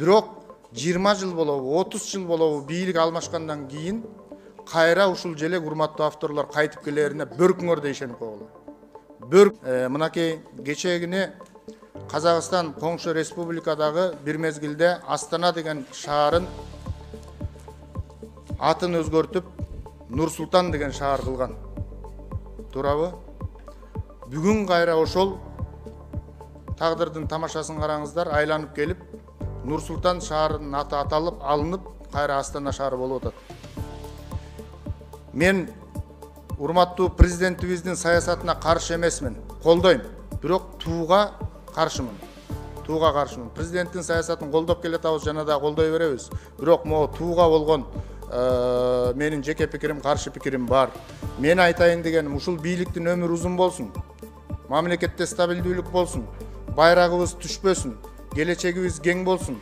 Бирок 20 жыл болобу, 30 жыл болобу бийлик алмашкандан кийин кайра ушул желек урматтуу авторлор кайтып келерине бөркүңөр ишенип койгула. Мынакей кечегине Казакстан коңшу республикадагы бир мезгилде Астана деген шаарын атын өзгөртүп Нур-Султан деген шаар кылган. Туурабы? Бүгүн кайра ошол тагдырдын тамашасын караңыздар, айланып келип Нур-Султан шаарынын аты аталып, алынып, кайра Астана шаары болуп атат. Мен урматтуу президентибиздин саясатына каршы эмесмин, колдойм. Бирок тууга каршымын. Президенттин саясатын колдоп келатабыз, жана да колдой беребиз. Бирок могу тууга болгон менин жеке пикирим, каршы пикирим бар. Мен айтайын дегеним, ушул бийликтин өмүрү узун болсун. Мамлекетте стабилдүүлүк болсун. Байрагыбыз түшпөсүн. Келечегибиз кең болсун.